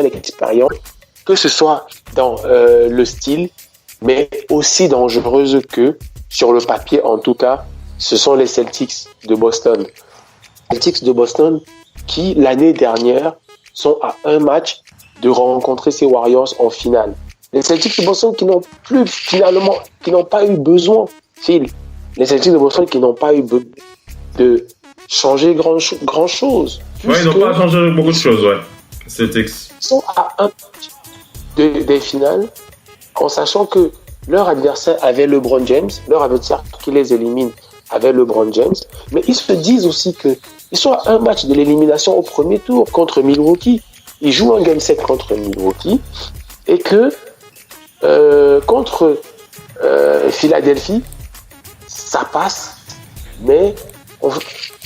l'expérience, que ce soit dans le style, mais aussi dangereuse que, sur le papier en tout cas, ce sont les Celtics de Boston. Les Celtics de Boston qui, l'année dernière, sont à un match de rencontrer ces Warriors en finale. Les Celtics de Boston qui n'ont plus, finalement, qui n'ont pas eu besoin, Phil. Les Celtics de Boston qui n'ont pas eu besoin de changer grand chose. Ouais, ils n'ont pas changé beaucoup de choses, ouais. Celtics. Ils sont à un match des finales, en sachant que leur adversaire avait LeBron James, leur adversaire qui les élimine avait LeBron James, mais ils se disent aussi que ils sont à un match de l'élimination au premier tour contre Milwaukee. Ils jouent un game 7 contre Milwaukee et que contre Philadelphie, ça passe, mais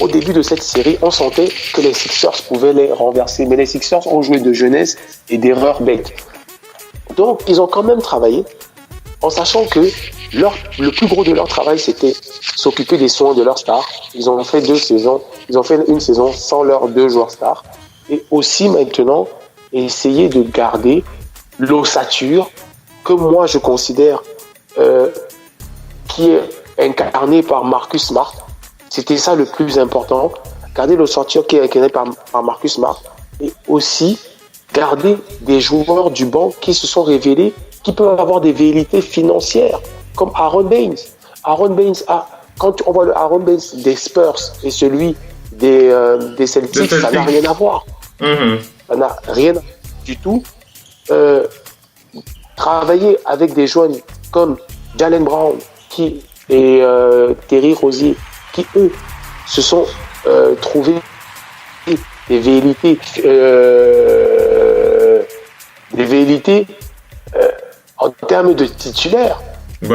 au début de cette série, on sentait que les Sixers pouvaient les renverser, mais les Sixers ont joué de jeunesse et d'erreurs bêtes. Donc, ils ont quand même travaillé, en sachant que le plus gros de leur travail, c'était s'occuper des soins de leurs stars. Ils ont fait 2 saisons, ils ont fait une saison sans leurs 2 joueurs stars. Et aussi maintenant, essayer de garder l'ossature que moi je considère qui est incarnée par Marcus Smart. C'était ça le plus important. Garder l'ossature qui est incarnée par Marcus Smart. Et aussi garder des joueurs du banc qui se sont révélés, qui peuvent avoir des velléités financières, comme Aaron Baines. Aaron Baines quand on voit le Aaron Baines des Spurs et celui des Celtics, ça n'a rien à voir. Ça n'a rien du tout. Travailler avec des jeunes comme Jaylen Brown et Terry Rozier, qui eux se sont trouvés des velléités en termes de titulaires. Ils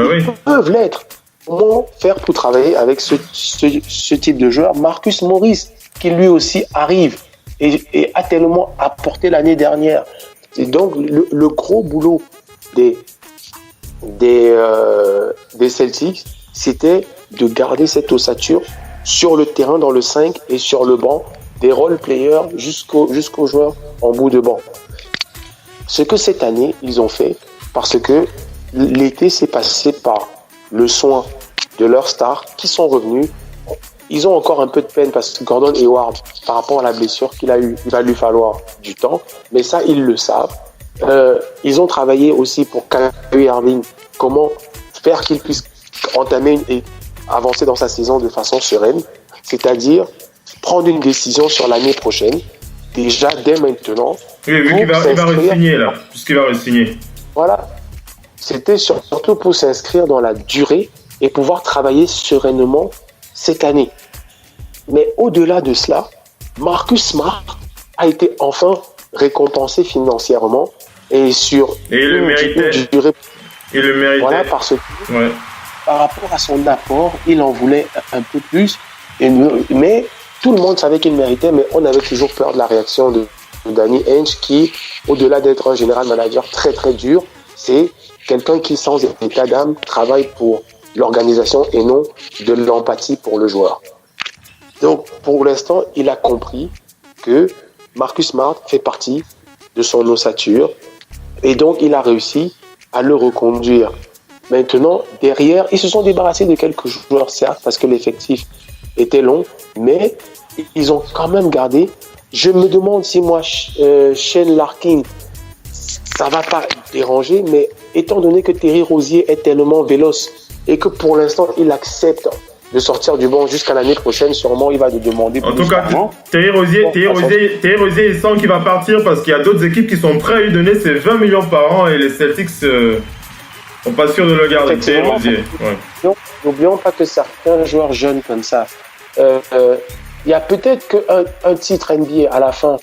peuvent l'être. Comment faire pour travailler avec ce type de joueur? Marcus Morris, qui lui aussi arrive et a tellement apporté l'année dernière. Et donc, le gros boulot des Celtics, c'était de garder cette ossature sur le terrain, dans le 5 et sur le banc, des role-players jusqu'aux joueurs en bout de banc. Ce que cette année, ils ont fait, parce que l'été s'est passé par le soin de leurs stars qui sont revenus. Ils ont encore un peu de peine parce que Gordon Hayward, par rapport à la blessure qu'il a eue, il va lui falloir du temps, mais ça, ils le savent. Ils ont travaillé aussi pour Kyrie Irving, comment faire qu'il puisse entamer et avancer dans sa saison de façon sereine, c'est-à-dire prendre une décision sur l'année prochaine, déjà dès maintenant. Oui, vu qu'il va re-signer là, puisqu'il va re-signer. Voilà, c'était surtout pour s'inscrire dans la durée et pouvoir travailler sereinement cette année. Mais au-delà de cela, Marcus Smart a été enfin récompensé financièrement et sur une durée. Il le méritait. Voilà, parce que par rapport à son apport, il en voulait un peu plus. Mais tout le monde savait qu'il méritait, mais on avait toujours peur de la réaction de Danny Ainge qui, au-delà d'être un général manager très très dur, c'est quelqu'un qui, sans état d'âme, travaille pour l'organisation et non de l'empathie pour le joueur. Donc, pour l'instant, il a compris que Marcus Smart fait partie de son ossature et donc il a réussi à le reconduire. Maintenant, derrière, ils se sont débarrassés de quelques joueurs, certes, parce que l'effectif était long, mais ils ont quand même gardé. Je me demande si moi, Shane Larkin, ça va pas déranger, mais étant donné que Terry Rozier est tellement véloce et que pour l'instant, il accepte de sortir du banc jusqu'à l'année prochaine, sûrement il va te demander plus d'argent. En tout cas, Terry Rozier, il sent qu'il va partir parce qu'il y a d'autres équipes qui sont prêtes à lui donner ses 20 millions par an et les Celtics sont pas sûrs de le garder. Terry Rozier. N'oublions pas que certains joueurs jeunes comme ça, il y a peut-être qu'un titre NBA à la fin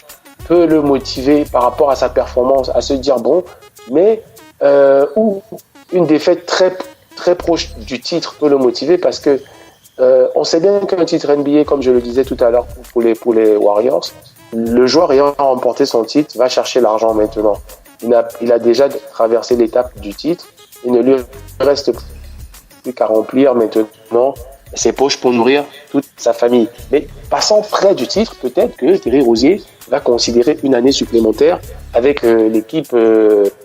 peut le motiver par rapport à sa performance, à se dire bon, mais ou une défaite très, très proche du titre peut le motiver parce que on sait bien qu'un titre NBA, comme je le disais tout à l'heure pour les Warriors, le joueur ayant remporté son titre va chercher l'argent maintenant. Il a déjà traversé l'étape du titre. Il ne lui reste plus qu'à remplir maintenant ses poches pour nourrir toute sa famille. Mais passant près du titre, peut-être que Terry Rozier va considérer une année supplémentaire avec l'équipe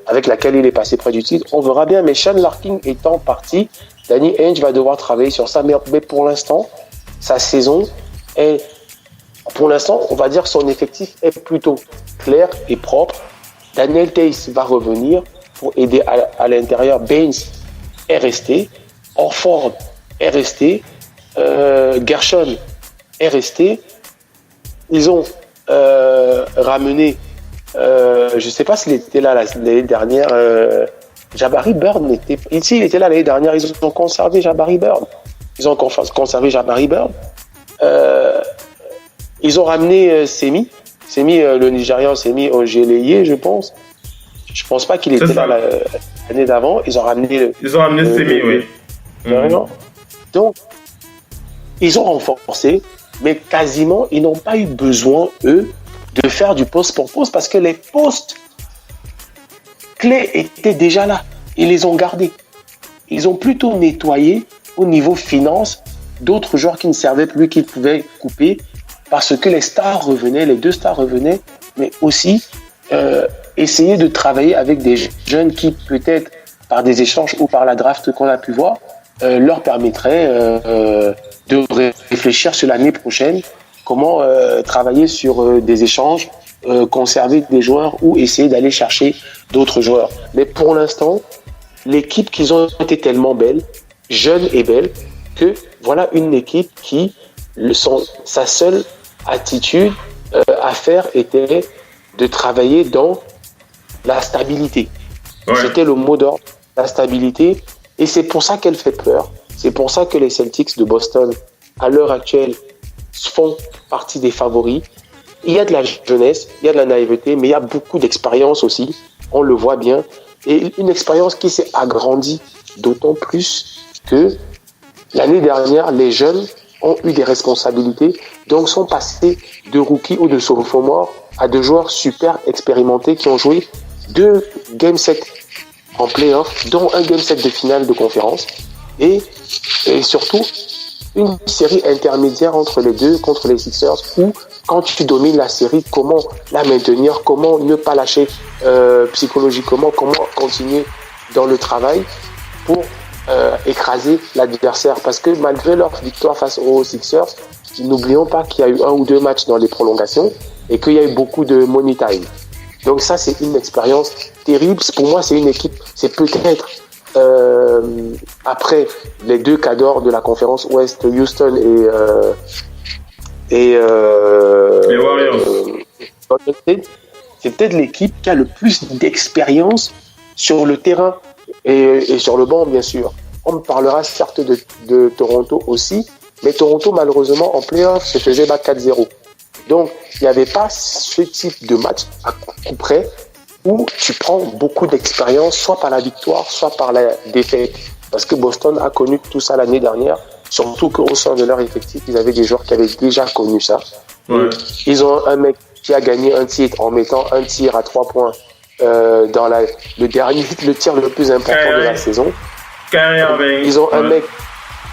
avec laquelle il est passé près du titre. On verra bien, mais Sean Larkin étant parti, Danny Ainge va devoir travailler sur ça. Mais pour l'instant, sa saison est... Pour l'instant, on va dire que son effectif est plutôt clair et propre. Daniel Theis va revenir pour aider à l'intérieur. Baines est resté. Horford est resté. Gershon est resté. Ils ont ramené, je ne sais pas s'il était là l'année dernière, Jabari Bird était ici, il était là l'année dernière. Ils ont conservé Jabari Bird. Ils ont ramené Semi, le Nigérian Semi Ojeleye, je pense. Je pense pas qu'il était là l'année d'avant. Ils ont ramené Semi, oui. Donc, ils ont renforcé, mais quasiment, ils n'ont pas eu besoin, eux, de faire du poste pour poste parce que les postes clés étaient déjà là. Ils les ont gardés. Ils ont plutôt nettoyé au niveau finance d'autres joueurs qui ne servaient plus, qu'ils pouvaient couper parce que les deux stars revenaient, mais aussi essayer de travailler avec des jeunes qui, peut-être par des échanges ou par la draft qu'on a pu voir, leur permettraient de réfléchir sur l'année prochaine, comment travailler sur des échanges, conserver des joueurs ou essayer d'aller chercher d'autres joueurs. Mais pour l'instant, l'équipe qu'ils ont été tellement belle, jeune et belle, que voilà une équipe qui, sa seule attitude à faire était de travailler dans la stabilité. Ouais. C'était le mot d'ordre, la stabilité, et c'est pour ça qu'elle fait peur. C'est pour ça que les Celtics de Boston, à l'heure actuelle, font partie des favoris. Il y a de la jeunesse, il y a de la naïveté, mais il y a beaucoup d'expérience aussi. On le voit bien. Et une expérience qui s'est agrandie d'autant plus que l'année dernière, les jeunes ont eu des responsabilités, donc sont passés de rookies ou de sophomores à de joueurs super expérimentés qui ont joué 2 game sets en play-off, dont un game set de finale de conférence, et surtout une série intermédiaire entre les deux contre les Sixers, où quand tu domines la série, comment la maintenir, comment ne pas lâcher psychologiquement, comment continuer dans le travail pour écraser l'adversaire. Parce que malgré leur victoire face aux Sixers, n'oublions pas qu'il y a eu 1 ou 2 matchs dans les prolongations et qu'il y a eu beaucoup de money time. Donc ça, c'est une expérience terrible. Pour moi, c'est une équipe, c'est peut-être après les 2 cadors de la conférence Ouest, Houston et les Warriors. C'est peut-être l'équipe qui a le plus d'expérience sur le terrain et sur le banc, bien sûr. On me parlera certes de Toronto aussi, mais Toronto, malheureusement, en play-off, se faisait battre 4-0. Donc, il n'y avait pas ce type de match à coup près où tu prends beaucoup d'expérience, soit par la victoire, soit par la défaite. Parce que Boston a connu tout ça l'année dernière, surtout qu'au sein de leur effectif, ils avaient des joueurs qui avaient déjà connu ça. Ouais. Ils ont un mec qui a gagné un titre en mettant un tir à 3 points dans le tir le plus important de la saison. Ils ont un mec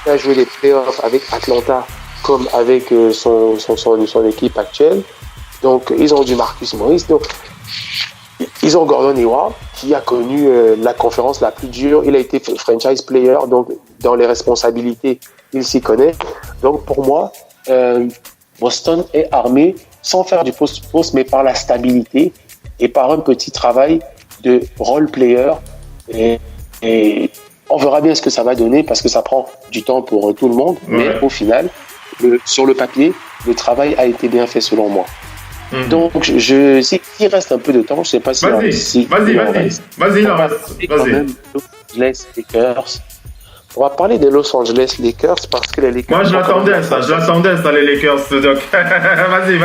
qui a joué les playoffs avec Atlanta comme avec son équipe actuelle. Donc, ils ont du Marcus Morris. Donc, ils ont Gordon Hayward qui a connu la conférence la plus dure. Il a été franchise player, donc dans les responsabilités, il s'y connaît. Donc, pour moi, Boston est armé sans faire du post-post, mais par la stabilité et par un petit travail de role player. Et on verra bien ce que ça va donner parce que ça prend du temps pour tout le monde. Ouais. Mais au final, sur le papier, le travail a été bien fait selon moi. Mm-hmm. Donc, s'il reste un peu de temps, je ne sais pas si... Vas-y. Los Angeles Lakers. On va parler des Los Angeles Lakers parce que les Lakers... Moi, je l'attendais ça, les Lakers. Donc, vas-y.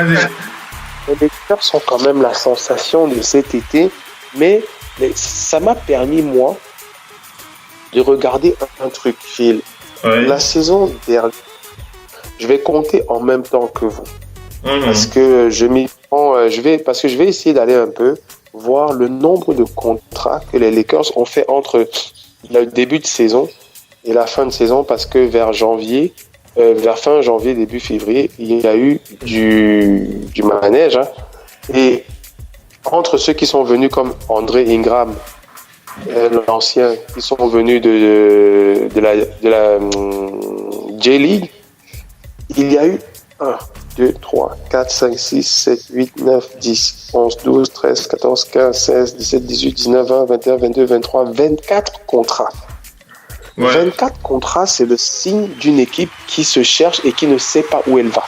Les Lakers sont quand même la sensation de cet été, mais ça m'a permis, moi, de regarder un truc, Phil. Oui. La saison dernière, je vais compter en même temps que vous. Mmh. Parce que je vais essayer d'aller un peu voir le nombre de contrats que les Lakers ont fait entre le début de saison et la fin de saison, parce que vers janvier, vers fin janvier, début février, il y a eu du manège. Hein, et entre ceux qui sont venus comme André Ingram, l'ancien, qui sont venus de la J-League, il y a eu 1, 2, 3, 4, 5, 6, 7, 8, 9, 10, 11, 12, 13, 14, 15, 16, 17, 18, 19, 20, 21, 22, 23, 24 contrats. Ouais. 24 contrats, c'est le signe d'une équipe qui se cherche et qui ne sait pas où elle va.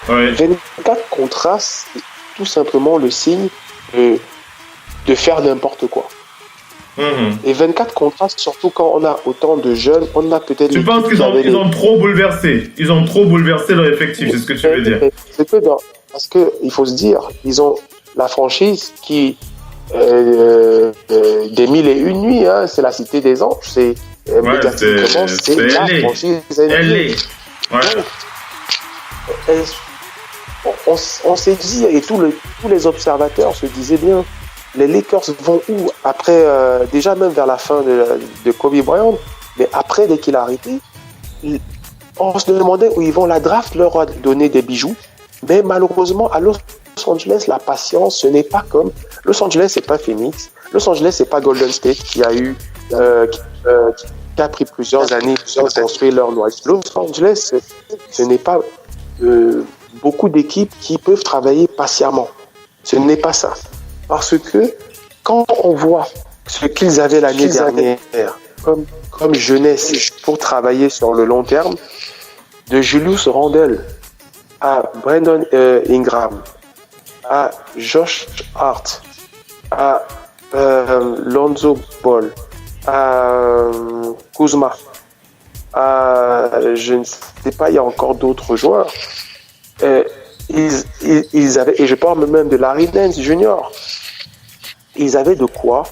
Ouais. 24 contrats, c'est tout simplement le signe de faire n'importe quoi. Et 24 contrats, surtout quand on a autant de jeunes, on a peut-être... Tu penses qu'ils ont trop bouleversé? Ils ont trop bouleversé leur effectif, c'est ce que tu veux dire? C'est que parce qu'il faut se dire, ils ont la franchise qui... des mille et une nuits, hein, c'est la Cité des Anges, c'est... médiatiquement, c'est la franchise NBA. Ouais. On s'est dit, et tous les observateurs se disaient bien, les Lakers vont où après, déjà même vers la fin de Kobe Bryant, mais après, dès qu'il a arrêté, on se demandait où ils vont. La draft leur a donné des bijoux, mais malheureusement, à Los Angeles, la patience, ce n'est pas comme... Los Angeles, c'est pas Phoenix. Los Angeles, c'est pas Golden State qui a eu... qui a pris plusieurs années pour construire leur noyau. Los Angeles, ce n'est pas beaucoup d'équipes qui peuvent travailler patiemment. Ce n'est pas ça. Parce que quand on voit ce qu'ils avaient l'année dernière comme jeunesse pour travailler sur le long terme, de Julius Randle à Brandon Ingram, à Josh Hart, à Lonzo Ball, à Kuzma, je ne sais pas, il y a encore d'autres joueurs. Ils avaient, et je parle même de Larry Nance Jr., ils avaient de quoi,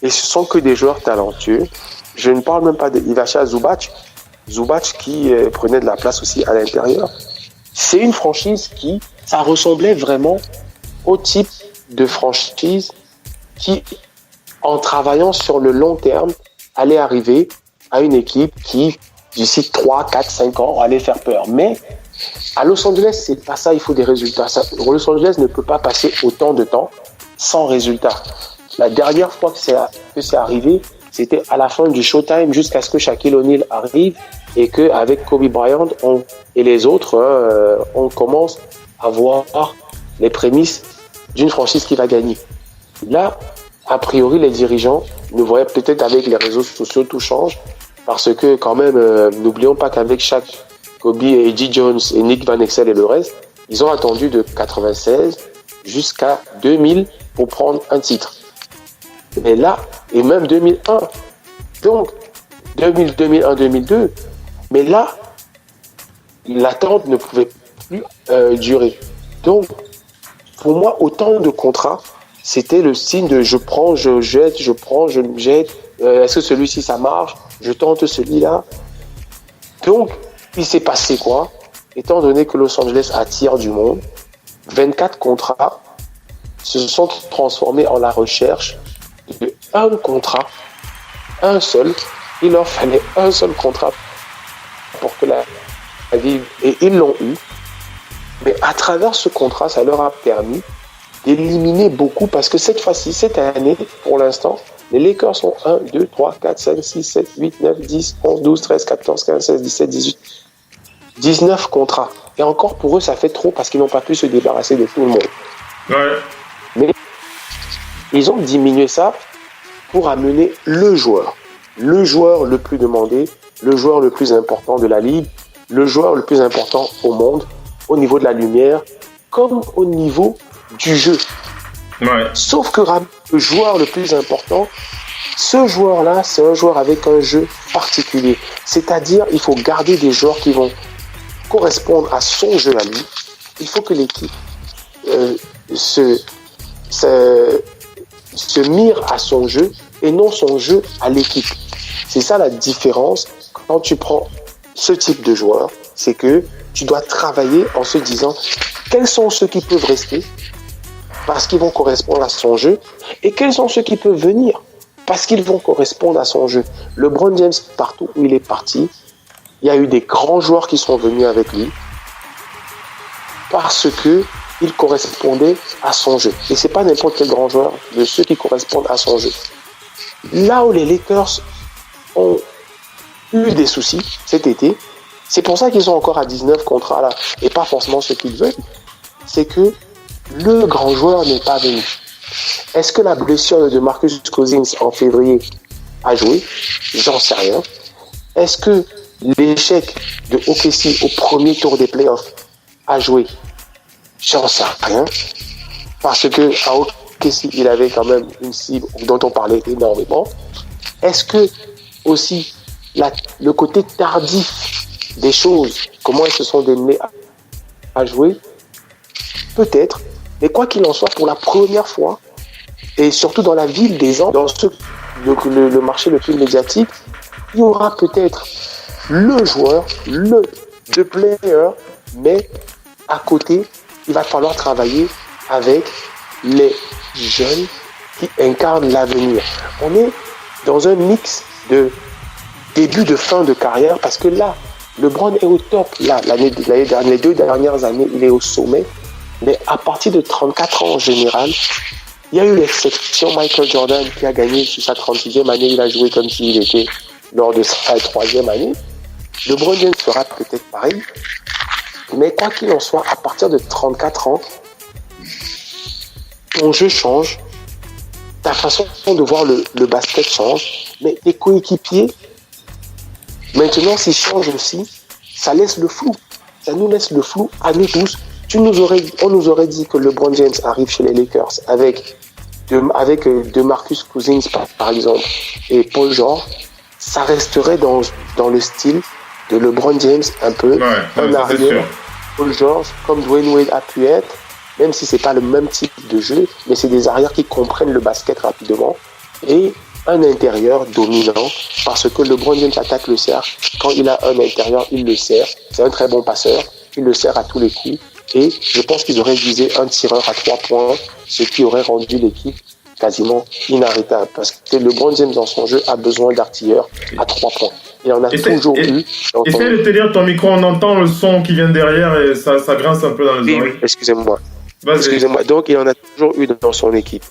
et ce sont que des joueurs talentueux. Je ne parle même pas de Ivica Zubac qui prenait de la place aussi à l'intérieur. C'est une franchise qui, ça ressemblait vraiment au type de franchise qui, en travaillant sur le long terme, allait arriver à une équipe qui, d'ici 3, 4, 5 ans, allait faire peur. Mais à Los Angeles, c'est pas ça, il faut des résultats. Los Angeles ne peut pas passer autant de temps sans résultats. La dernière fois que c'est arrivé, c'était à la fin du Showtime, jusqu'à ce que Shaquille O'Neal arrive et qu'avec Kobe Bryant et les autres, on commence à voir les prémices d'une franchise qui va gagner. Là, a priori, les dirigeants nous voyaient peut-être avec les réseaux sociaux, tout change, parce que quand même, n'oublions pas qu'avec Shaq, Kobe et Eddie Jones et Nick Van Exel et le reste, ils ont attendu de 96 jusqu'à 2000 pour prendre un titre. Mais là, et même 2001, donc 2001, 2002, mais là, l'attente ne pouvait plus durer. Donc, pour moi, autant de contrats, c'était le signe de je prends, je jette, je prends, je jette. Est-ce que celui-ci ça marche? Je tente celui-là. Donc, il s'est passé quoi? Étant donné que Los Angeles attire du monde, 24 contrats se sont transformés en la recherche de un contrat, un seul. Il leur fallait un seul contrat pour que la vie, et ils l'ont eu. Mais à travers ce contrat, ça leur a permis d'éliminer beaucoup, parce que cette fois-ci, cette année, pour l'instant, les Lakers sont 1, 2, 3, 4, 5, 6, 7, 8, 9, 10, 11, 12, 13, 14, 15, 16, 17, 18, 19 contrats. Et encore pour eux, ça fait trop parce qu'ils n'ont pas pu se débarrasser de tout le monde. Ouais. Mais ils ont diminué ça pour amener le joueur le plus demandé, le joueur le plus important de la ligue, le joueur le plus important au monde, au niveau de la lumière, comme au niveau du jeu. Ouais. Sauf que le joueur le plus important, ce joueur-là, c'est un joueur avec un jeu particulier. C'est-à-dire, il faut garder des joueurs qui vont correspondre à son jeu à lui. Il faut que l'équipe se mire à son jeu et non son jeu à l'équipe. C'est ça la différence quand tu prends ce type de joueur, c'est que tu dois travailler en se disant quels sont ceux qui peuvent rester parce qu'ils vont correspondre à son jeu et quels sont ceux qui peuvent venir parce qu'ils vont correspondre à son jeu. LeBron James, partout où il est parti, il y a eu des grands joueurs qui sont venus avec lui parce que il correspondait à son jeu. Et c'est pas n'importe quel grand joueur, de ceux qui correspondent à son jeu. Là où les Lakers ont eu des soucis cet été, c'est pour ça qu'ils sont encore à 19 contrats là, et pas forcément ce qu'ils veulent, c'est que le grand joueur n'est pas venu. Est-ce que la blessure de Marcus Cousins en février a joué? J'en sais rien. Est-ce que l'échec de OKC au premier tour des playoffs a joué? J'en sais rien. Parce que à OKC, il avait quand même une cible dont on parlait énormément. Est-ce que aussi le côté tardif des choses, comment elles se sont démenées à jouer? Peut-être. Mais quoi qu'il en soit, pour la première fois, et surtout dans la ville des gens, dans le marché le plus médiatique, il y aura peut-être le joueur, the player, mais à côté, il va falloir travailler avec les jeunes qui incarnent l'avenir. On est dans un mix de début de fin de carrière, parce que là, LeBron est au top. Là, l'année dernière, les 2 dernières années, il est au sommet. Mais à partir de 34 ans en général, il y a eu l'exception Michael Jordan qui a gagné sur sa 36e année. Il a joué comme s'il était lors de sa 3e année. LeBron James fera peut-être pareil. Mais quoi qu'il en soit, à partir de 34 ans, ton jeu change. Ta façon de voir le basket change. Mais tes coéquipiers, maintenant, s'ils changent aussi, ça laisse le flou. Ça nous laisse le flou à nous tous. On nous aurait dit que LeBron James arrive chez les Lakers avec DeMarcus Cousins par exemple et Paul George, ça resterait dans le style de LeBron James un peu, un arrière, Paul George comme Dwayne Wade a pu être, même si c'est pas le même type de jeu, mais c'est des arrières qui comprennent le basket rapidement, et un intérieur dominant, parce que LeBron James attaque le cercle, quand il a un intérieur, il le sert, c'est un très bon passeur, il le sert à tous les coups. Et je pense qu'ils auraient visé un tireur à 3 points, ce qui aurait rendu l'équipe quasiment inarrêtable. Parce que LeBron James, dans son jeu, a besoin d'artilleurs à 3 points. Il en a toujours eu. Essaye de tenir ton micro, on entend le son qui vient derrière et ça grince un peu dans les oreilles. Excusez-moi. Donc, il en a toujours eu dans son équipe.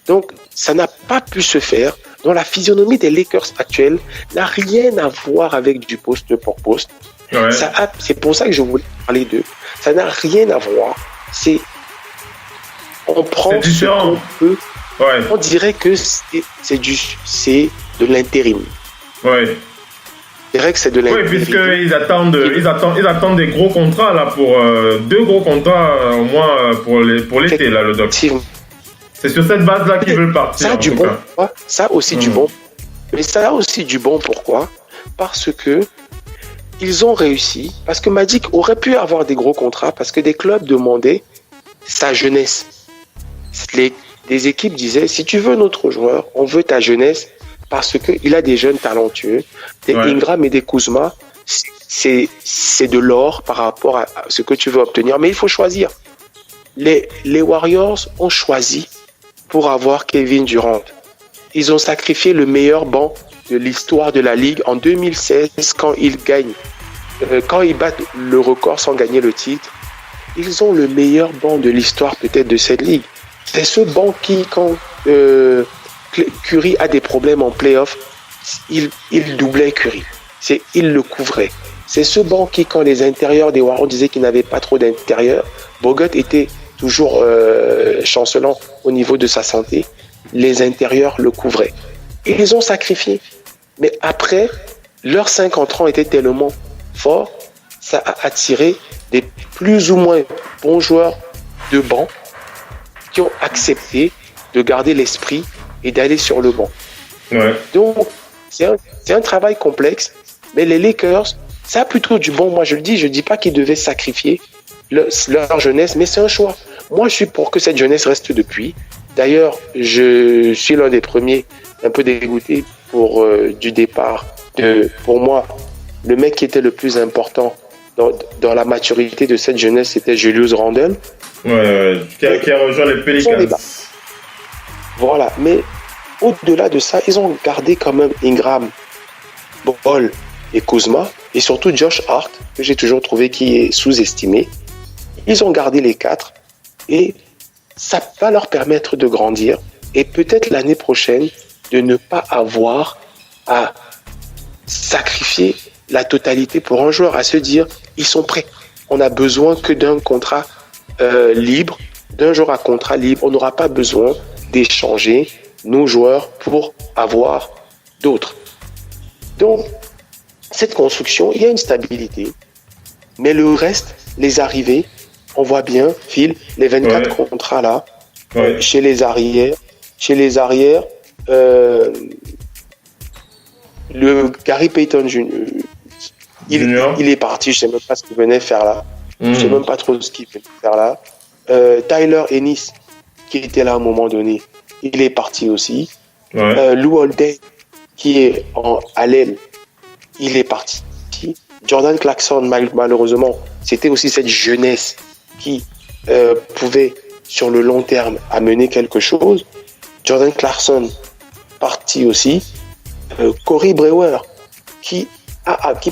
Donc, ça n'a pas pu se faire. Donc, la physionomie des Lakers actuels n'a rien à voir avec du poste pour poste. Ouais. C'est pour ça que je voulais parler d'eux. Ça n'a rien à voir. On prend ce qu'on peut. Ouais. On dirait que c'est de l'intérim. Ouais. Je dirais que c'est de l'intérim. Oui, puisqu'ils attendent des gros contrats là pour 2 gros contrats au moins pour l'été là, le doc. C'est sur cette base là qu'ils veulent partir. Ça a du bon. Ça aussi du bon. Mais ça a aussi du bon. Pourquoi? Parce que ils ont réussi, parce que Magic aurait pu avoir des gros contrats, parce que des clubs demandaient sa jeunesse. Des équipes disaient, si tu veux notre joueur, on veut ta jeunesse, parce qu'il a des jeunes talentueux, des Ingram et des Kuzma, c'est de l'or par rapport à ce que tu veux obtenir, mais il faut choisir. Les Warriors ont choisi pour avoir Kevin Durant. Ils ont sacrifié le meilleur banc de l'histoire de la Ligue en 2016 quand ils battent le record sans gagner le titre. Ils ont le meilleur banc de l'histoire peut-être de cette Ligue. C'est ce banc qui, quand Curry a des problèmes en play-off, il doublait Curry. Il le couvrait. C'est ce banc qui, quand les intérieurs des Warriors disaient qu'ils n'avaient pas trop d'intérieur, Bogut était toujours chancelant au niveau de sa santé. Les intérieurs le couvraient. Ils ont sacrifié. Mais après, leurs 5 entrants étaient tellement forts, ça a attiré des plus ou moins bons joueurs de banc qui ont accepté de garder l'esprit et d'aller sur le banc. Ouais. Donc, c'est un travail complexe, mais les Lakers, ça a plutôt du bon. Moi, je dis pas qu'ils devaient sacrifier leur jeunesse, mais c'est un choix. Moi, je suis pour que cette jeunesse reste depuis. D'ailleurs, je suis l'un des premiers un peu dégoûté du départ. Pour moi, le mec qui était le plus important dans la maturité de cette jeunesse, c'était Julius Randle. Ouais, qui a rejoint les Pelicans. Voilà, mais au-delà de ça, ils ont gardé quand même Ingram, Ball et Kuzma. et surtout Josh Hart, que j'ai toujours trouvé qui est sous-estimé. Ils ont gardé les 4 et ça va leur permettre de grandir et peut-être l'année prochaine de ne pas avoir à sacrifier la totalité pour un joueur, à se dire ils sont prêts. On n'a besoin que d'un contrat libre, d'un joueur à contrat libre. On n'aura pas besoin d'échanger nos joueurs pour avoir d'autres. Donc, cette construction, il y a une stabilité, mais le reste, les arrivées, on voit bien, Phil, les 24 contrats là, chez les arrières, le Gary Payton Jr., il est parti, je ne sais même pas ce qu'il venait faire là. Je ne sais même pas trop ce qu'il venait faire là. Tyler Ennis, qui était là à un moment donné, il est parti aussi. Lou Holiday, qui est à l'aile, il est parti. Jordan Clarkson, malheureusement, c'était aussi cette jeunesse qui pouvait, sur le long terme, amener quelque chose. Jordan Clarkson, parti aussi. Corey Brewer, qui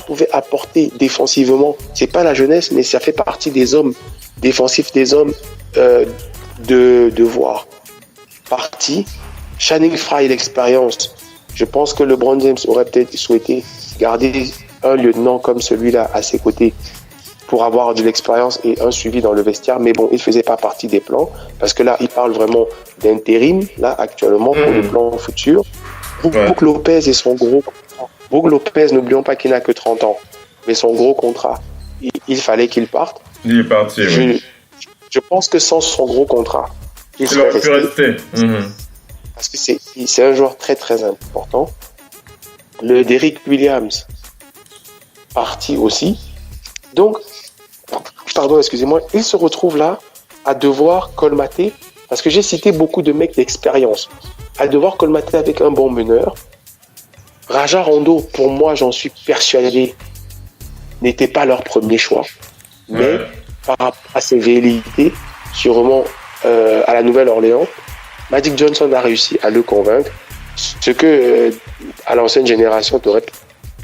pouvait apporter défensivement. C'est pas la jeunesse, mais ça fait partie des hommes défensifs, des hommes de devoir. Parti. Channing Frye, l'expérience. Je pense que LeBron James aurait peut-être souhaité garder un lieutenant comme celui-là à ses côtés pour avoir de l'expérience et un suivi dans le vestiaire. Mais bon, il faisait pas partie des plans parce que là, il parle vraiment d'intérim, là, actuellement, pour le plan futur. Brook Lopez et son gros contrat. Brook Lopez, n'oublions pas qu'il n'a que 30 ans, mais son gros contrat, il fallait qu'il parte. Il est parti, je pense que sans son gros contrat, il serait resté. Parce que c'est un joueur très très important. Le Derrick Williams, parti aussi. Donc, excusez-moi, il se retrouve là à devoir colmater, parce que j'ai cité beaucoup de mecs d'expérience, à devoir colmater avec un bon meneur. Raja Rondo, pour moi, j'en suis persuadé, n'était pas leur premier choix. Mais par rapport à ses velléités, sûrement à la Nouvelle-Orléans, Magic Johnson a réussi à le convaincre, ce que à l'ancienne génération, tu n'aurais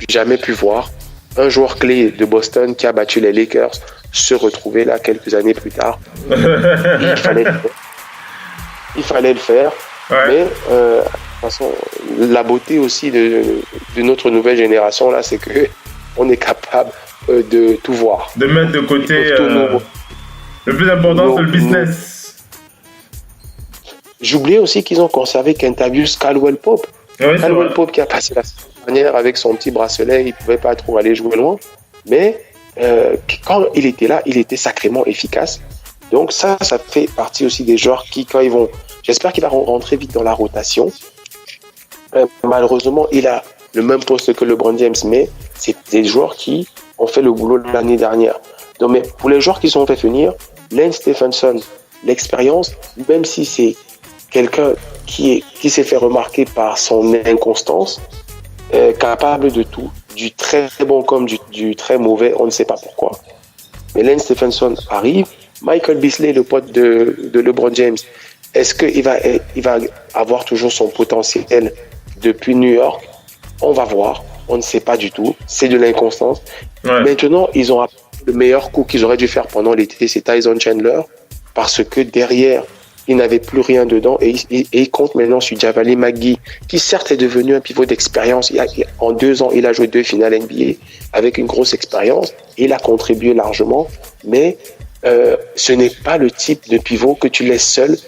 jamais pu voir. Un joueur clé de Boston qui a battu les Lakers se retrouver là quelques années plus tard. Il fallait le faire. Mais de toute façon, la beauté aussi de notre nouvelle génération là, c'est que on est capable de tout voir. De mettre de côté le plus important, c'est le business. J'oubliais aussi qu'ils ont conservé Kentavious Caldwell-Pope. Caldwell-Pope qui a passé la semaine dernière avec son petit bracelet, il ne pouvait pas trop aller jouer loin. Mais quand il était là, il était sacrément efficace. Donc ça fait partie aussi des joueurs qui, quand ils vont... J'espère qu'il va rentrer vite dans la rotation. Malheureusement, il a le même poste que LeBron James, mais c'est des joueurs qui ont fait le boulot l'année dernière. Donc, mais pour les joueurs qui sont fait venir, Lance Stephenson, l'expérience, même si c'est quelqu'un qui s'est fait remarquer par son inconstance, capable de tout, du très bon comme du très mauvais, on ne sait pas pourquoi. Mais Lance Stephenson arrive, Michael Beasley, le pote de LeBron James, est-ce qu'il va avoir toujours son potentiel depuis New York? On va voir, on ne sait pas du tout, c'est de l'inconstance. Maintenant, ils ont le meilleur coup qu'ils auraient dû faire pendant l'été, c'est Tyson Chandler, parce que derrière, il n'avait plus rien dedans et il compte maintenant sur Javale McGee, qui certes est devenu un pivot d'expérience. En 2 ans, il a joué 2 finales NBA avec une grosse expérience. Il a contribué largement, mais ce n'est pas le type de pivot que tu laisses seul,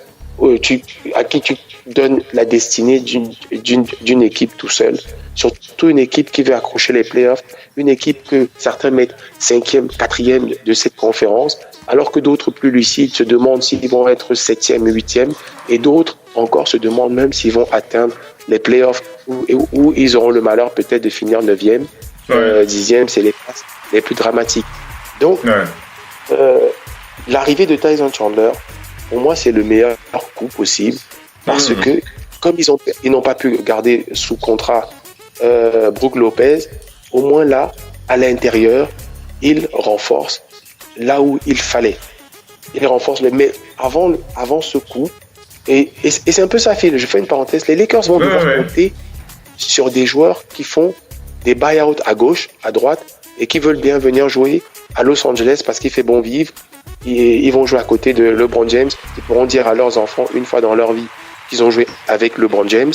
à qui tu donnes la destinée d'une équipe tout seul. Surtout une équipe qui veut accrocher les playoffs, une équipe que certains mettent 5e, 4e de cette conférence, alors que d'autres plus lucides se demandent s'ils vont être 7e, 8e, et d'autres encore se demandent même s'ils vont atteindre les playoffs où ils auront le malheur peut-être de finir 9e, 10e, c'est les places les plus dramatiques. Donc, l'arrivée de Tyson Chandler, pour moi, c'est le meilleur coup possible, parce que comme ils n'ont pas pu garder sous contrat Brook Lopez, au moins là, à l'intérieur, il renforce là où il fallait. Il renforce mais avant ce coup, et c'est un peu ça, Phil, je fais une parenthèse, les Lakers vont devoir compter sur des joueurs qui font des buy-out à gauche, à droite, et qui veulent bien venir jouer à Los Angeles parce qu'il fait bon vivre. Ils vont jouer à côté de LeBron James. Ils pourront dire à leurs enfants une fois dans leur vie qu'ils ont joué avec LeBron James.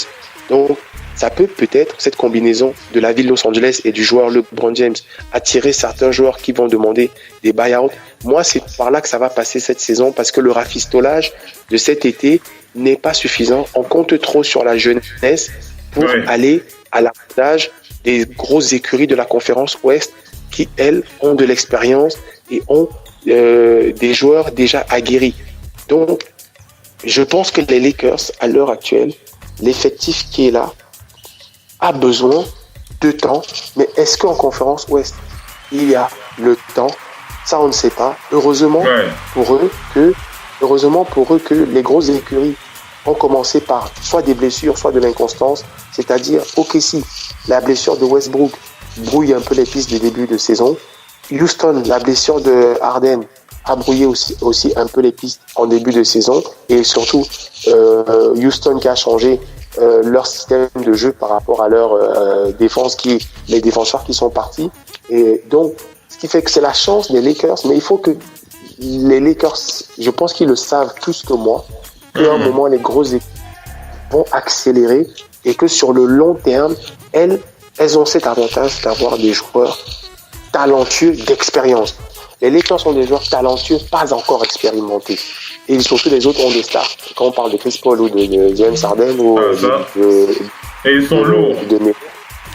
Donc, ça peut peut-être, cette combinaison de la ville de Los Angeles et du joueur LeBron James, attirer certains joueurs qui vont demander des buy-outs. Moi, c'est par là que ça va passer cette saison parce que le rafistolage de cet été n'est pas suffisant. On compte trop sur la jeunesse pour aller à l'avantage des grosses écuries de la conférence Ouest qui, elles, ont de l'expérience et ont des joueurs déjà aguerris. Donc, je pense que les Lakers, à l'heure actuelle, l'effectif qui est là a besoin de temps. Mais est-ce qu'en conférence Ouest, il y a le temps? Ça, on ne sait pas. Heureusement pour eux que les grosses écuries ont commencé par soit des blessures, soit de l'inconstance. C'est-à-dire, OKC, la blessure de Westbrook brouille un peu les pistes du début de saison. Houston, la blessure de Harden a brouillé aussi un peu les pistes en début de saison. Et surtout, Houston qui a changé leur système de jeu par rapport à leur défense, les défenseurs qui sont partis. Et donc, ce qui fait que c'est la chance des Lakers. Mais il faut que les Lakers, je pense qu'ils le savent plus que moi, qu'à un moment, les grosses équipes vont accélérer et que sur le long terme, elles ont cet avantage d'avoir des joueurs talentueux d'expérience. Les Lakers sont des joueurs talentueux, pas encore expérimentés. Et surtout, les autres ont des stars. Quand on parle de Chris Paul ou de James Harden ou et ils sont lourds.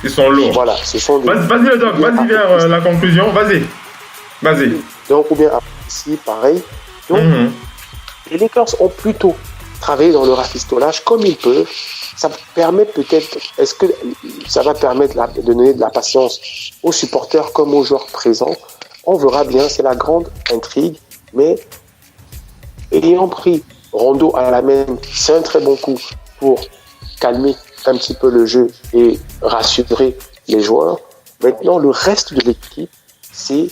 Ils sont lourds. Voilà, ce sont des... Vas-y le doc, vas-y vers la conclusion. Vas-y. Donc, ou bien ici, pareil. Donc, les Lakers ont plutôt travaillé dans le rafistolage comme ils peuvent. Ça permet peut-être, est-ce que ça va permettre de donner de la patience aux supporters comme aux joueurs présents? On verra bien, c'est la grande intrigue, mais ayant pris Rondo à la main, c'est un très bon coup pour calmer un petit peu le jeu et rassurer les joueurs. Maintenant, le reste de l'équipe, c'est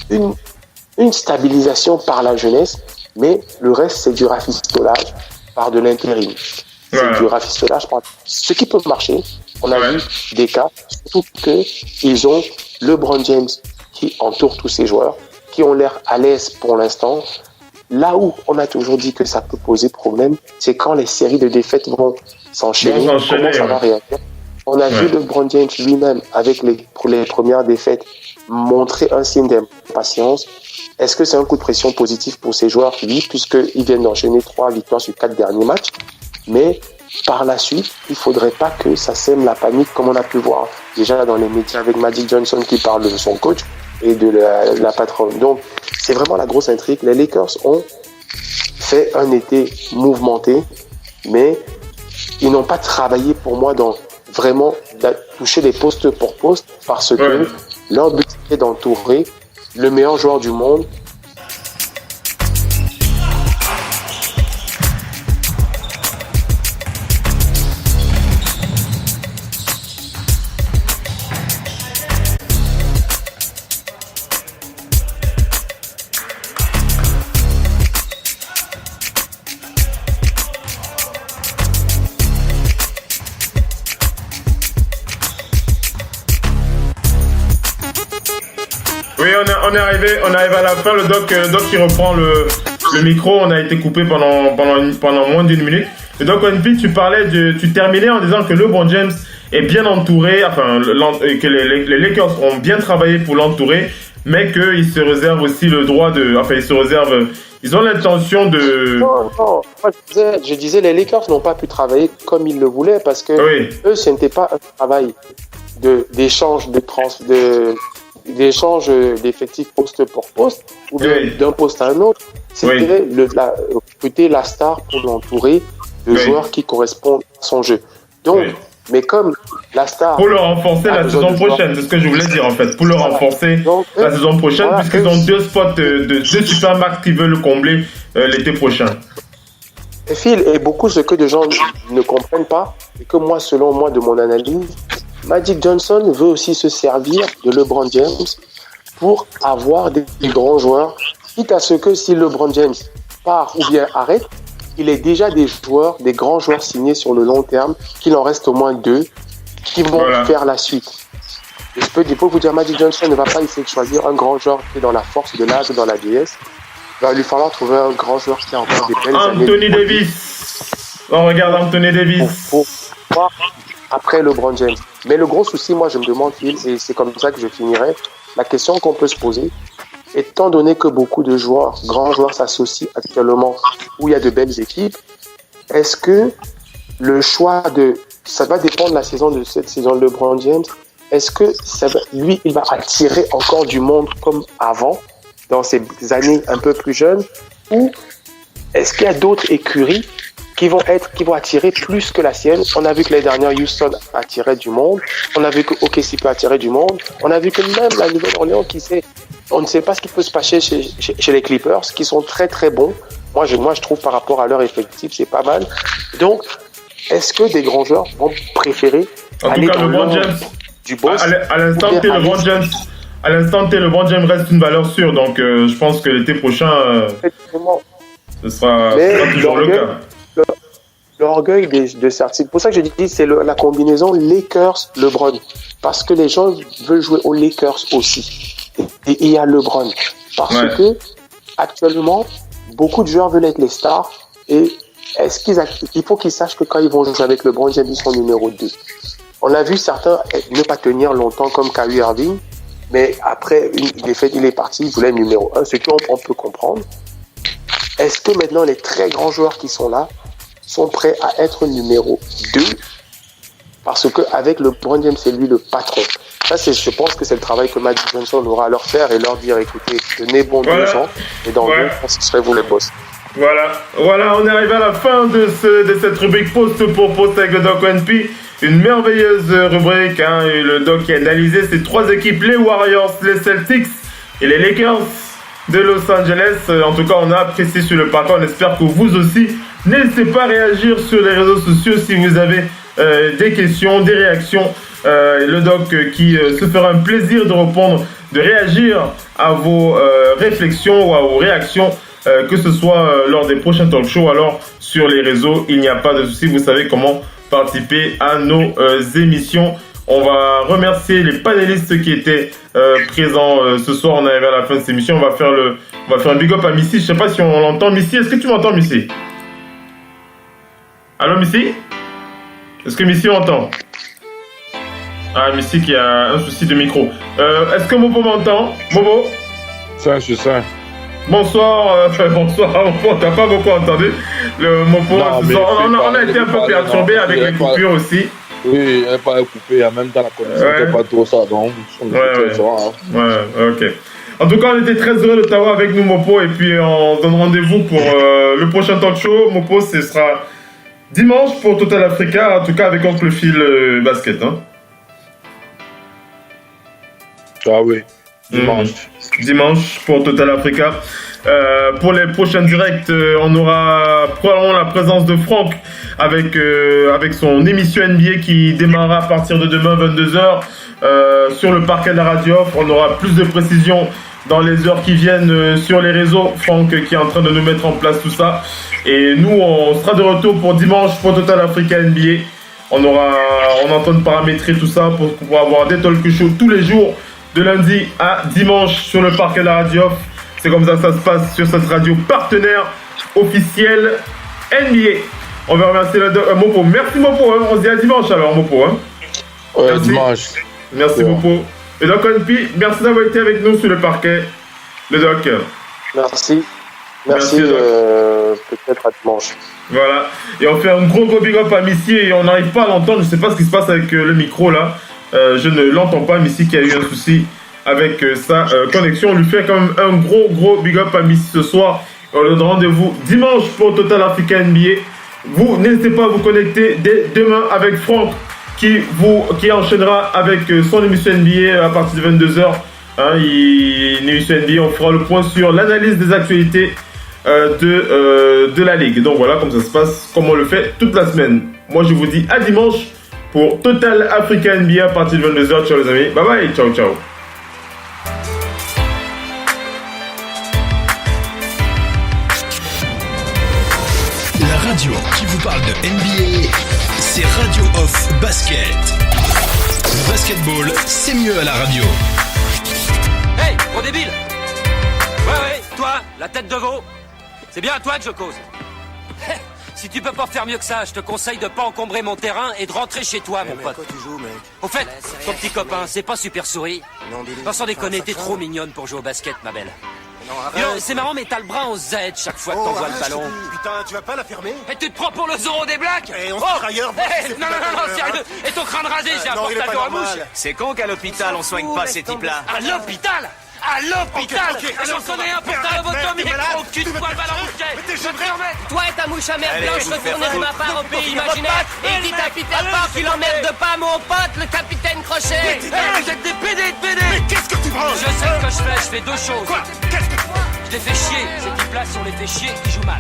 une stabilisation par la jeunesse, mais le reste, c'est du rafistolage par de l'intérim. C'est du rafistolage par ce qui peut marcher. On a vu des cas, surtout qu'ils ont LeBron James qui entoure tous ces joueurs, qui ont l'air à l'aise pour l'instant. Là où on a toujours dit que ça peut poser problème, c'est quand les séries de défaites vont s'enchaîner, comment ça va réagir. On a vu LeBron James lui-même, pour les premières défaites, montrer un signe d'impatience. Est-ce que c'est un coup de pression positif pour ces joueurs? Oui, puisqu'ils viennent d'enchaîner 3 victoires sur 4 derniers matchs. Mais par la suite, il ne faudrait pas que ça sème la panique, comme on a pu voir déjà dans les médias avec Magic Johnson qui parle de son coach et de la patronne. Donc, c'est vraiment la grosse intrigue. Les Lakers ont fait un été mouvementé, mais ils n'ont pas travaillé pour moi dans vraiment toucher les postes pour poste parce que leur but est d'entourer le meilleur joueur du monde. Oui, on est arrivé à la fin. Le doc qui reprend le micro. On a été coupé pendant moins d'une minute. Le doc Onpi, tu terminais en disant que LeBron James est bien entouré, que les Lakers ont bien travaillé pour l'entourer, mais qu'ils se réservent aussi le droit ils ont l'intention de... Non, moi je disais les Lakers n'ont pas pu travailler comme ils le voulaient parce que eux, ce n'était pas un travail d'échange d'échange d'effectifs poste pour poste ou d'un poste à un autre. C'était recruter la star pour l'entourer de joueurs qui correspondent à son jeu. Donc, mais comme la star... Pour le renforcer la saison prochaine, c'est ce que je voulais dire en fait. Pour le renforcer la saison prochaine, puisqu'ils ont 2 spots de super max qui veulent le combler l'été prochain. Et Phil, et beaucoup ce que des gens ne comprennent pas, et que moi, selon moi, de mon analyse, Magic Johnson veut aussi se servir de LeBron James pour avoir des grands joueurs, quitte à ce que si LeBron James part ou bien arrête, il est déjà des grands joueurs signés sur le long terme, qu'il en reste au moins 2 qui vont faire la suite. je peux vous dire, Magic Johnson ne va pas essayer de choisir un grand joueur qui est dans la force de l'âge ou dans la vieillesse. Il va lui falloir trouver un grand joueur qui a encore des belles années. Anthony Davis. On regarde Anthony Davis. Pour voir après LeBron James. Mais le gros souci, moi, je me demande, et c'est comme ça que je finirai, la question qu'on peut se poser, étant donné que beaucoup de joueurs, grands joueurs s'associent actuellement où il y a de belles équipes, est-ce que le choix ça va dépendre de la saison de cette saison de LeBron James, est-ce que lui, il va attirer encore du monde comme avant, dans ces années un peu plus jeunes, ou est-ce qu'il y a d'autres écuries qui vont attirer plus que la sienne? On a vu que les dernières Houston attirait du monde. On a vu que OKC peut attirer du monde. On a vu que même la Nouvelle-Orléans, on ne sait pas ce qui peut se passer chez les Clippers, qui sont très très bons. Moi, je trouve par rapport à leur effectif, c'est pas mal. Donc, est-ce que des grands joueurs vont préférer aller dans LeBron James, du boss? À l'instant T, LeBron James reste une valeur sûre. Donc, je pense que l'été prochain, ce sera toujours le cas. L'orgueil de certains. C'est pour ça que je dis c'est la combinaison Lakers-LeBron. Parce que les gens veulent jouer aux Lakers aussi. Et il y a LeBron. Parce que, actuellement, beaucoup de joueurs veulent être les stars. Et il faut qu'ils sachent que quand ils vont jouer avec LeBron James, ils sont numéro 2. On a vu certains ne pas tenir longtemps comme Kyrie Irving. Mais après, il est parti, il voulait numéro 1. Ce qu'on peut comprendre. Est-ce que maintenant, les très grands joueurs qui sont là sont prêts à être numéro 2 parce qu'avec LeBron James, c'est lui le patron. Ça, je pense que c'est le travail que Magic Johnson aura à leur faire et leur dire, écoutez, tenez bon 2 ans et dans 2 ans, ce serait vous les boss. Voilà, on est arrivé à la fin de cette rubrique post pour post avec le Doc ONP. Une merveilleuse rubrique, et le Doc qui a analysé ces 3 équipes, les Warriors, les Celtics et les Lakers de Los Angeles. En tout cas, on a apprécié sur le parcours. On espère que vous aussi. N'hésitez pas à réagir sur les réseaux sociaux si vous avez des questions, des réactions. Le Doc qui se fera un plaisir de répondre, de réagir à vos réflexions ou à vos réactions, que ce soit lors des prochains talk shows, alors sur les réseaux. Il n'y a pas de souci, vous savez comment participer à nos émissions. On va remercier les panélistes qui étaient présents ce soir. On est arrivé à la fin de cette émission. On va faire un big up à Missy. Je sais pas si on l'entend. Missy, est-ce que tu m'entends, Missy? Allô, Missy? Est-ce que Missy m'entend? Ah, Missy qui a un souci de micro. Est-ce que Mopo m'entend? Mopo? Ça, je sais. Bonsoir, Mopo, t'as pas beaucoup entendu. Le Mopo, on a été un peu perturbé avec les coupures aussi. Oui, elle n'est pas coupée, en même temps la connexion n'était pas trop ça, donc ok. En tout cas, on était très heureux de t'avoir avec nous, Mopo, et puis on donne rendez-vous pour le prochain talk show. Mopo, ce sera dimanche pour Total Africa, en tout cas avec Oncle Phil Basket. Ah oui, dimanche. Dimanche pour Total Africa. Pour les prochains directs, on aura probablement la présence de Franck avec son émission NBA qui démarrera à partir de demain 22h sur le parquet de la radio. On aura plus de précisions dans les heures qui viennent sur les réseaux. Franck qui est en train de nous mettre en place tout ça. Et nous, on sera de retour pour dimanche pour Total Africa NBA. On est en train de paramétrer tout ça pour pouvoir avoir des talk shows tous les jours de lundi à dimanche sur le parquet de la radio. C'est comme ça que ça se passe sur cette radio partenaire officielle NBA. On va remercier Mopo. Merci Mopo, on se dit à dimanche alors Mopo. Ouais, dimanche. Merci Mopo. Le Doc ONP, merci d'avoir été avec nous sur le parquet. Le Doc. Merci. Peut-être à dimanche. Voilà. Et on fait un gros big up à Missy et on n'arrive pas à l'entendre. Je ne sais pas ce qui se passe avec le micro là. Je ne l'entends pas. Missy qui a eu un souci avec sa connexion. On lui fait quand même un gros big up à Missy ce soir. On lui donne rendez-vous dimanche pour Total Africa NBA. Vous n'hésitez pas à vous connecter dès demain avec Franck qui enchaînera avec son émission NBA à partir de 22h. Une émission NBA, on fera le point sur l'analyse des actualités de la Ligue. Donc voilà, comme ça se passe, comme on le fait toute la semaine. Moi je vous dis à dimanche pour Total Africa NBA à partir de 22h. Ciao les amis, bye bye, ciao. La radio qui vous parle de NBA, c'est Radio Off Basket. Le basketball, c'est mieux à la radio. Hey, gros débile! Ouais, toi, la tête de veau. C'est bien à toi que je cause. Si tu peux pas faire mieux que ça, je te conseille de pas encombrer mon terrain et de rentrer chez toi, mon pote. Quoi tu joues, mec? Au fait, ton petit copain, c'est pas super souris. Non, sans déconner, t'es trop mignonne pour jouer au basket, ma belle. Non, Dis donc, arrête. c'est marrant, mais t'as le bras en Z chaque fois que t'envoies le ballon. Putain, tu vas pas la fermer? Et tu te prends pour le Zorro des Blacks? Et on se tire ailleurs, voir si c'est non, plus sérieux. Et ton crâne rasé, j'ai un non, il est pas porte-avions à mouche. normal. C'est con qu'à l'hôpital on soigne pas ces types-là. À l'hôpital? À l'hôpital! Ok, J'en connais un pour ta lobotomie, gros cul de poil ballon-bouquet! Je te remets! Toi et ta mouche à merde Allez, blanche vous faire retournez de ma foutre. part au pays imaginaire et dites à Peter Pan qu'il emmerde pas mon pote, le capitaine Crochet. Vous êtes des PD de PD! Qu'est-ce que tu branles? Je sais ce que je fais deux choses. Quoi? Qu'est-ce que tu branles? Je les fais chier, ces types-là, si on les fait chier, ils jouent mal.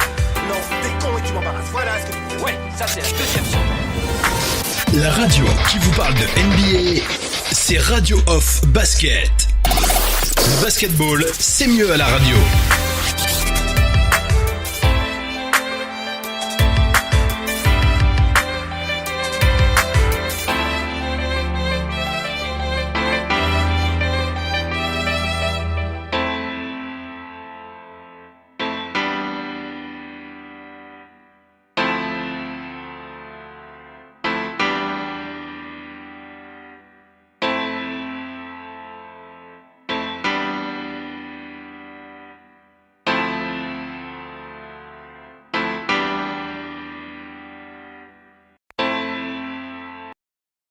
Non, t'es con et tu m'embarrasses. Voilà ce que tu veux. Ouais, ça c'est la deuxième chose. La radio qui vous parle de NBA, c'est Radio Off Basket. Le basketball, c'est mieux à la radio.